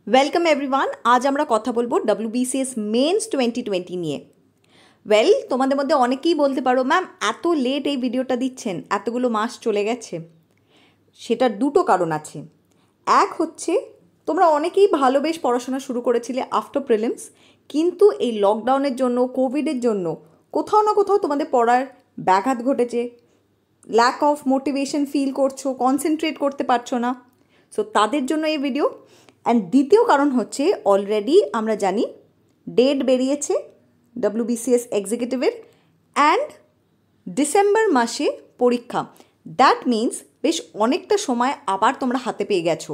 Welcome everyone. আজ আমরা কথা বলবো WBCS মেন্স 2020 নিয়ে। তোমাদের মধ্যে অনেকেই বলতে পারো, ম্যাম এত লেট এই ভিডিওটা দিচ্ছেন, এতগুলো মাস চলে গেছে। সেটার দুটো কারণ আছে। এক হচ্ছে, তোমরা অনেকেই ভালো বেশ পড়াশোনা শুরু করেছিলে আফটার প্রিলিমস, কিন্তু এই লকডাউনের জন্য, কোভিডের জন্য কোথাও না কোথাও তোমাদের পড়ার ব্যাঘাত ঘটেছে, ল্যাক অফ মোটিভেশন ফিল করছো, কনসেন্ট্রেট করতে পারছো না। সো তাদের জন্য এই ভিডিও। অ্যান্ড দ্বিতীয় কারণ হচ্ছে, অলরেডি আমরা জানি ডেট বেরিয়েছে WBCS এক্সিকিউটিভের, অ্যান্ড ডিসেম্বর মাসে পরীক্ষা। দ্যাট মিনস বেশ অনেকটা সময় আবার তোমরা হাতে পেয়ে গেছো।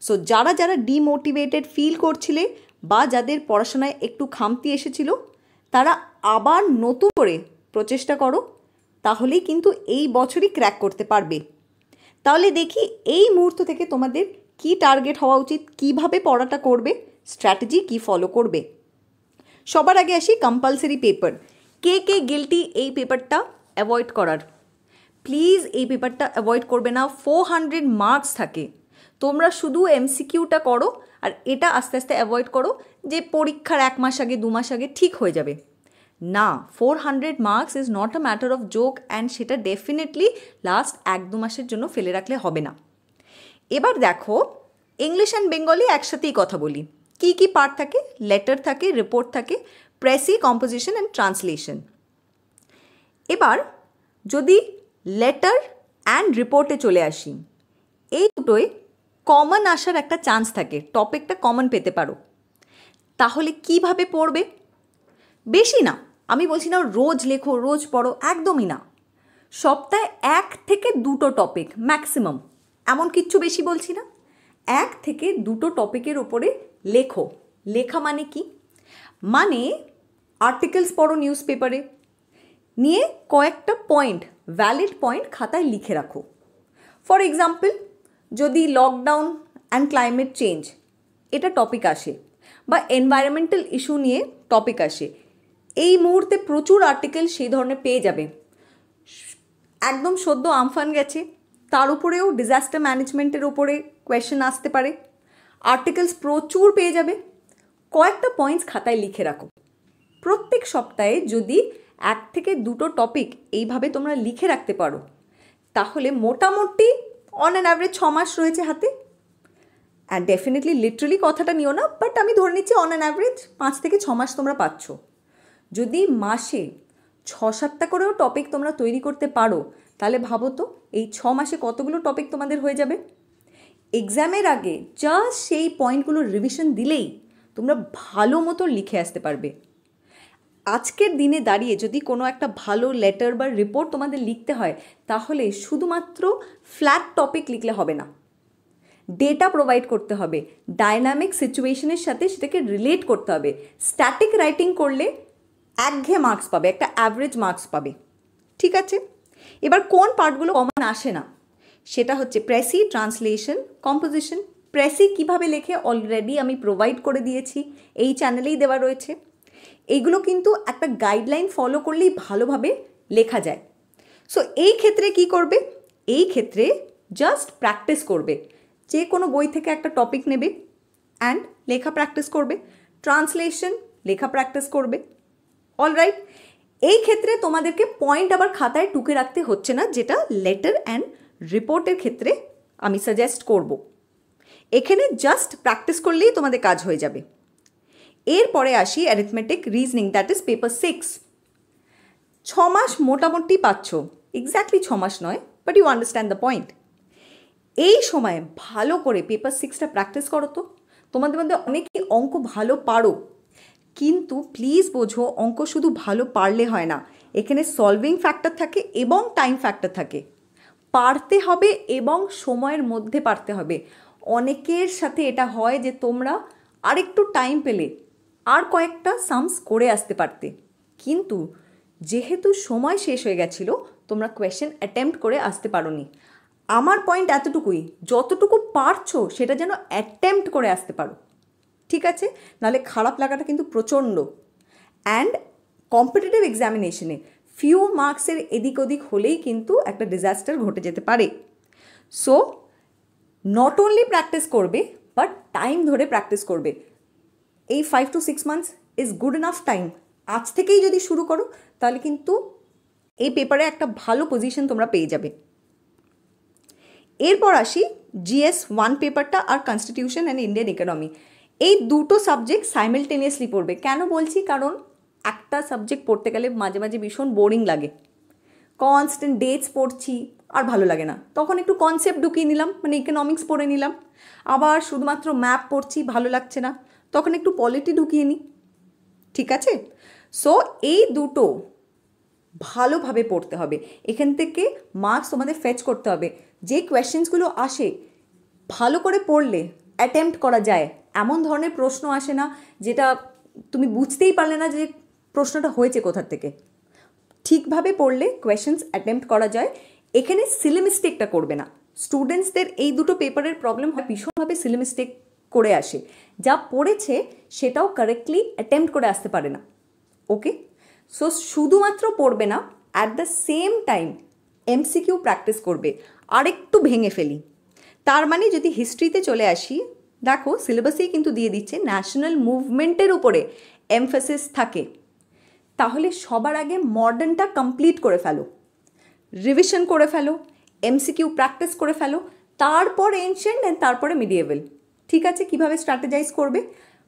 সো যারা যারা ডিমোটিভেটেড ফিল করছিলে বা যাদের পড়াশোনায় একটু খামতি এসেছিল, তারা আবার নতুন করে প্রচেষ্টা করো, তাহলেই কিন্তু এই বছরই ক্র্যাক করতে পারবে। তাহলে দেখি এই মুহূর্ত থেকে তোমাদের কি টার্গেট হওয়া উচিত, কিভাবে পড়াটা করবে, স্ট্র্যাটেজি কি ফলো করবে। সবার আগে আসি কম্পালসারি পেপার। কে কে গিল্টি এই পেপারটা অ্যাভয়েড করার? প্লিজ এই পেপারটা অ্যাভয়েড করবে না। 400 মার্কস থাকে। তোমরা শুধু MCQটা করো আর এটা আস্তে আস্তে অ্যাভয়েড করো যে পরীক্ষার 1 মাস আগে 2 মাস আগে ঠিক হয়ে যাবে। না, 400 marks is not a matter of joke, and সেটা ডেফিনেটলি লাস্ট 1-2 মাসের জন্য ফেলে রাখলে হবে না। এবার দেখো, ইংলিশ অ্যান্ড বেঙ্গলি একসাথেই কথা বলি। কি কি পার্ট থাকে? লেটার থাকে, রিপোর্ট থাকে, প্রেসি, কম্পোজিশন অ্যান্ড ট্রান্সলেশন। এবার যদি লেটার অ্যান্ড রিপোর্টে চলে আসি, এই দুটোয় কমন আসার একটা চান্স থাকে, টপিকটা কমন পেতে পারো। তাহলে কিভাবে পড়বে? বেশি না, আমি বলছি না রোজ লেখো, রোজ পড়ো, একদমই না। সপ্তাহে 1 থেকে 2টো টপিক ম্যাক্সিমাম, এমন কিচ্ছু বেশি বলছি না। 1 থেকে 2টো টপিকের ওপরে লেখো। লেখা মানে কি? মানে আর্টিকেলস পড়ো নিউজ পেপারে, নিয়ে কয়েকটা পয়েন্ট, ভ্যালিড পয়েন্ট খাতায় লিখে রাখো। ফর এক্সাম্পল, যদি লকডাউন অ্যান্ড ক্লাইমেট চেঞ্জ এটা টপিক আসে, বা এনভায়রনমেন্টাল ইস্যু নিয়ে টপিক আসে, এই মুহূর্তে প্রচুর আর্টিকেল সেই ধরনের পেয়ে যাবে। একদম সদ্য আমফান গেছে, তার উপরেও ডিজাস্টার ম্যানেজমেন্টের ওপরে কোয়েশ্চেন আসতে পারে, আর্টিকেলস প্রচুর পেয়ে যাবে। কয়েকটা পয়েন্টস খাতায় লিখে রাখো। প্রত্যেক সপ্তাহে যদি 1 থেকে 2টো টপিক এইভাবে তোমরা লিখে রাখতে পারো, তাহলে মোটামুটি অন অ্যান অ্যাভারেজ 6 মাস রয়েছে হাতে। অ্যান্ড ডেফিনেটলি লিটারালি কথাটা নিও না, বাট আমি ধরে নিচ্ছি অন অ্যান অ্যাভারেজ 5 থেকে 6 মাস তোমরা পাচ্ছ। যদি মাসে 6-7টা করেও টপিক তোমরা তৈরি করতে পারো, তাহলে ভাবো তো এই 6 মাসে কতগুলো টপিক তোমাদের হয়ে যাবে। এক্সামের আগে জাস্ট সেই পয়েন্টগুলো রিভিশন দিলেই তোমরা ভালো মতো লিখে আসতে পারবে। আজকের দিনে দাঁড়িয়ে যদি কোনো একটা ভালো লেটার বা রিপোর্ট তোমাদের লিখতে হয়, তাহলে শুধুমাত্র ফ্ল্যাট টপিক লিখলে হবে না, ডেটা প্রোভাইড করতে হবে, ডাইনামিক সিচুয়েশনের সাথে সেটাকে রিলেট করতে হবে। স্ট্যাটিক রাইটিং করলে একঘেয়ে মার্কস পাবে, একটা অ্যাভারেজ মার্কস পাবে। ঠিক আছে, এবার কোন পার্টগুলো কমন আসে না, সেটা হচ্ছে প্রেসি, ট্রান্সলেশন, কম্পোজিশন। প্রেসি কীভাবে লেখে অলরেডি আমি প্রোভাইড করে দিয়েছি, এই চ্যানেলেই দেওয়া রয়েছে। এইগুলো কিন্তু একটা গাইডলাইন ফলো করলেই ভালোভাবে লেখা যায়। সো এই ক্ষেত্রে কি করবে? এই ক্ষেত্রে জাস্ট প্র্যাকটিস করবে। যে কোনো বই থেকে একটা টপিক নেবে অ্যান্ড লেখা প্র্যাকটিস করবে। ট্রান্সলেশন, লেখা প্র্যাকটিস করবে। অলরাইট, এই ক্ষেত্রে তোমাদেরকে পয়েন্ট আবার খাতায় টুকে রাখতে হচ্ছে না, যেটা লেটার অ্যান্ড রিপোর্টের ক্ষেত্রে আমি সাজেস্ট করব। এখানে জাস্ট প্র্যাকটিস করলেই তোমাদের কাজ হয়ে যাবে। এরপরে আসি arithmetic, reasoning, that is paper 6। 6 মাস মোটামুটি পাচ্ছ, এক্স্যাক্টলি 6 মাস নয়, but you understand the point. এই সময় ভালো করে পেপার 6টা প্র্যাকটিস করো। তো তোমাদের মধ্যে অনেকেই অঙ্ক ভালো পারো, কিন্তু প্লিজ বোঝো, অঙ্ক শুধু ভালো পারলে হয় না, এখানে সলভিং ফ্যাক্টর থাকে এবং টাইম ফ্যাক্টর থাকে। পারতে হবে এবং সময়ের মধ্যে পারতে হবে। অনেকের সাথে এটা হয় যে তোমরা আরেকটু টাইম পেলে আর কয়েকটা সামস করে আসতে পারতে, কিন্তু যেহেতু সময় শেষ হয়ে গেছিলো, তোমরা কোয়েশ্চেন অ্যাটেম্প্ট করে আসতে পারোনি। আমার পয়েন্ট এতটুকুই, যতটুকু পারছো সেটা যেন অ্যাটেম্প্ট করে আসতে পারো। ঠিক আছে, নাহলে খারাপ লাগাটা কিন্তু প্রচণ্ড। অ্যান্ড কম্পিটিটিভ এক্সামিনেশনে ফিউ মার্কসের এদিক ওদিক হলেই কিন্তু একটা ডিজাস্টার ঘটে যেতে পারে। সো নট অনলি প্র্যাকটিস করবে, বাট টাইম ধরে প্র্যাকটিস করবে। এই 5 to 6 months is good enough time. আজ থেকেই যদি শুরু করো তাহলে কিন্তু এই পেপারে একটা ভালো পজিশন তোমরা পেয়ে যাবে। এরপর আসি জিএস 1 পেপারটা আর কনস্টিটিউশন অ্যান্ড ইন্ডিয়ান ইকোনমি। এই দুটো সাবজেক্ট সাইমেলটেনিয়াসলি পড়বে। কেন বলছি? কারণ একটা সাবজেক্ট পড়তে গেলে মাঝে মাঝে ভীষণ বোরিং লাগে, কনস্ট্যান্ট ডেটস পড়ছি আর ভালো লাগে না, তখন একটু কনসেপ্ট ঢুকিয়ে নিলাম, মানে ইকোনমিক্স পড়ে নিলাম। আবার শুধুমাত্র ম্যাপ পড়ছি, ভালো লাগছে না, তখন একটু পলিটি ঢুকিয়ে নিই। ঠিক আছে? সো এই দুটো ভালোভাবে পড়তে হবে। এখান থেকে মার্কস তোমাদের ফেচ করতে হবে। যে কোয়েশ্চেন্সগুলো আসে ভালো করে পড়লে অ্যাটেম্প্ট করা যায়, এমন ধরনের প্রশ্ন আসে না যেটা তুমি বুঝতেই পারলে না যে প্রশ্নটা হয়েছে কোথার থেকে। ঠিকভাবে পড়লে কোয়েশ্চেন্স অ্যাটেম্প্ট করা যায়। এখানে সিলি মিস্টেকটা করবে না। স্টুডেন্টসদের এই দুটো পেপারের প্রবলেম হয় ভীষণভাবে সিলি মিস্টেক করে আসে, যা পড়েছে সেটাও কারেক্টলি অ্যাটেম্প্ট করে আসতে পারে না। ওকে? সো শুধুমাত্র পড়বে না, at the same time MCQ practice করবে। আরেকটু ভেঙে ফেলি, তার মানে যদি হিস্ট্রিতে চলে আসি, দেখো সিলেবাসেই কিন্তু দিয়ে দিচ্ছে ন্যাশনাল মুভমেন্টের উপরে এমফাসিস থাকে। তাহলে সবার আগে মডার্নটা কমপ্লিট করে ফেলো, রিভিশন করে ফেলো, এমসিকিউ প্র্যাকটিস করে ফেলো, তারপর এনশিয়েন্ট অ্যান্ড তারপরে মিডিয়েভেল। ঠিক আছে? কিভাবে স্ট্র্যাটেজাইজ করবে?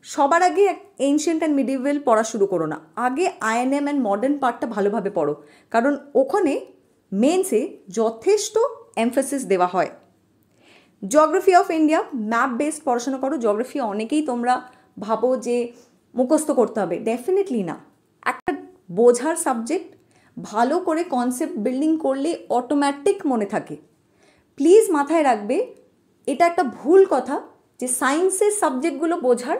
সবার আগে এনশিয়েন্ট অ্যান্ড মিডিয়েভেল পড়া শুরু করো না, আগে আইএনএম অ্যান্ড মডার্ন পার্টটা ভালোভাবে পড়ো, কারণ ওখানে মেন্সে যথেষ্ট এমফাসিস দেওয়া হয়। Geography of India map based পড়াশোনা করো। জিওগ্রাফি অনেকেই তোমরা ভাবো যে মুখস্থ করতে হবে, ডেফিনেটলি না। একটা বোঝার সাবজেক্ট, ভালো করে কনসেপ্ট বিল্ডিং করলে অটোমেটিক মনে থাকে। প্লিজ মাথায় রাখবে, এটা একটা ভুল কথা যে সায়েন্সের সাবজেক্টগুলো বোঝার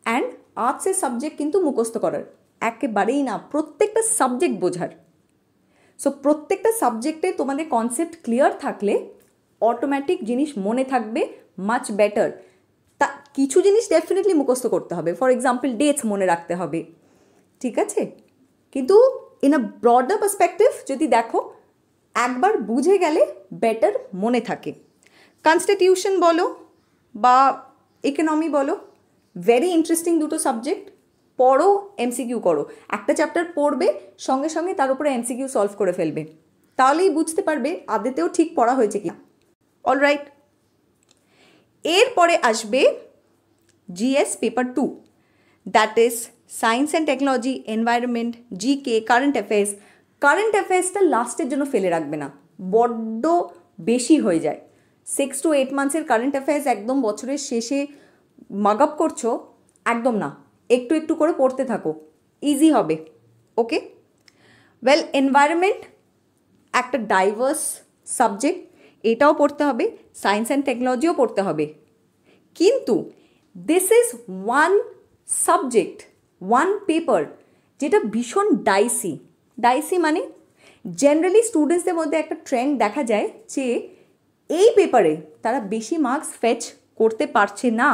অ্যান্ড আর্টসের সাবজেক্ট কিন্তু মুখস্থ করার, একেবারেই না। প্রত্যেকটা সাবজেক্ট বোঝার। সো প্রত্যেকটা সাবজেক্টে তোমাদের কনসেপ্ট ক্লিয়ার থাকলে অটোমেটিক জিনিস মনে থাকবে মাচ বেটার। তা কিছু জিনিস ডেফিনেটলি মুখস্থ করতে হবে, ফর এক্সাম্পল ডেটস মনে রাখতে হবে, ঠিক আছে? কিন্তু ইন আ ব্রডার পার্সপেক্টিভ যদি দেখো, একবার বুঝে গেলে বেটার মনে থাকে। কনস্টিটিউশন বলো বা ইকোনমি বলো, ভেরি ইন্টারেস্টিং দুটো সাবজেক্ট। পড়ো, এমসিকিউ করো। একটা চ্যাপ্টার পড়বে, সঙ্গে সঙ্গে তার উপরে এমসিকিউ সলভ করে ফেলবে, তাহলেই বুঝতে পারবে আদতেও ঠিক পড়া হয়েছে কি। অলরাইট, এরপরে আসবে GS paper 2, that is science and technology, environment, GK, current affairs. Current অ্যাফেয়ার্সটা লাস্টের জন্য ফেলে রাখবে না, বড্ড বেশি হয়ে যায়। 6 to 8 মান্থসের কারেন্ট অ্যাফেয়ার্স একদম বছরের শেষে মাগ আপ করছো, একদম না। একটু একটু করে পড়তে থাকো, ইজি হবে। ওকে? ওয়েল, এনভায়রনমেন্ট একটা ডাইভার্স সাবজেক্ট, এটাও পড়তে হবে, সায়েন্স অ্যান্ড টেকনোলজিও পড়তে হবে। কিন্তু this is one subject, one paper যেটা ভীষণ ডাইসি। ডাইসি মানে জেনারেলি স্টুডেন্টসদের মধ্যে একটা ট্রেন্ড দেখা যায় যে এই পেপারে তারা বেশি মার্কস ফেচ করতে পারছে না।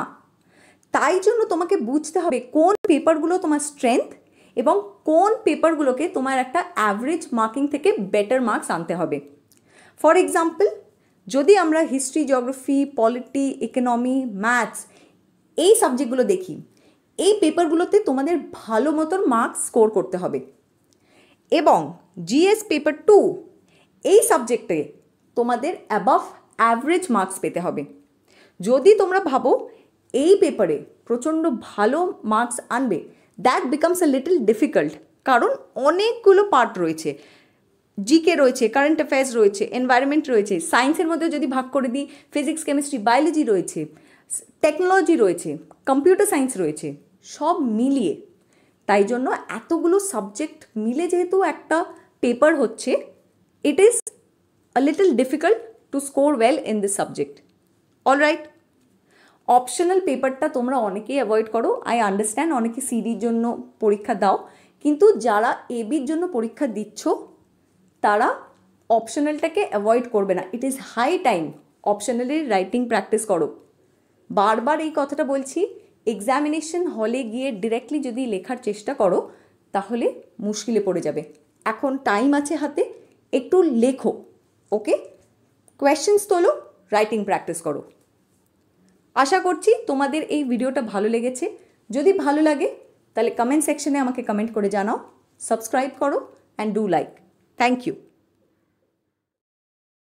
তাই জন্য তোমাকে বুঝতে হবে কোন পেপারগুলো তোমার স্ট্রেংথ এবং কোন পেপারগুলোকে তোমার একটা অ্যাভারেজ মার্কিং থেকে বেটার মার্কস আনতে হবে। ফর এক্সাম্পল, যদি আমরা history, geography, polity, economy, maths এই সাবজেক্টগুলো দেখি, এই পেপারগুলোতে তোমাদের ভালো মতন মার্কস স্কোর করতে হবে। এবং জিএস পেপার 2 এই সাবজেক্টে তোমাদের অ্যাবাভ অ্যাভারেজ মার্কস পেতে হবে। যদি তোমরা ভাবো এই পেপারে প্রচণ্ড ভালো মার্কস আনবে, that becomes a little difficult, কারণ অনেকগুলো পার্ট রয়েছে। জিকে রয়েছে, কারেন্ট অ্যাফেয়ার্স রয়েছে, এনভায়রনমেন্ট রয়েছে, সায়েন্সের মধ্যে যদি ভাগ করে দিই ফিজিক্স, কেমিস্ট্রি, বায়োলজি রয়েছে, টেকনোলজি রয়েছে, কম্পিউটার সায়েন্স রয়েছে, সব মিলিয়ে। তাই জন্য এতগুলো সাবজেক্ট মিলে যেহেতু একটা পেপার হচ্ছে, it is a little difficult to score well in this subject. Alright, optional পেপারটা তোমরা অনেকেই অ্যাভয়েড করো। আই আন্ডারস্ট্যান্ড, অনেকে সিডির জন্য পরীক্ষা দাও, কিন্তু যারা এবির জন্য পরীক্ষা দিচ্ছ তারা অপশনালটাকে অ্যাভয়েড করবে না। ইট ইজ হাই টাইম অপশনালের রাইটিং প্র্যাকটিস করো। বারবার এই কথাটা বলছি, এক্সামিনেশন হলে গিয়ে ডিরেক্টলি যদি লেখার চেষ্টা করো তাহলে মুশকিলে পড়ে যাবে। এখন টাইম আছে হাতে, একটু লেখো। ওকে? কোয়েশ্চেন্স তোলো, রাইটিং প্র্যাকটিস করো। আশা করছি তোমাদের এই ভিডিওটা ভালো লেগেছে। যদি ভালো লাগে তাহলে কমেন্ট সেকশনে আমাকে কমেন্ট করে জানাও, সাবস্ক্রাইব করো and do like. Thank you.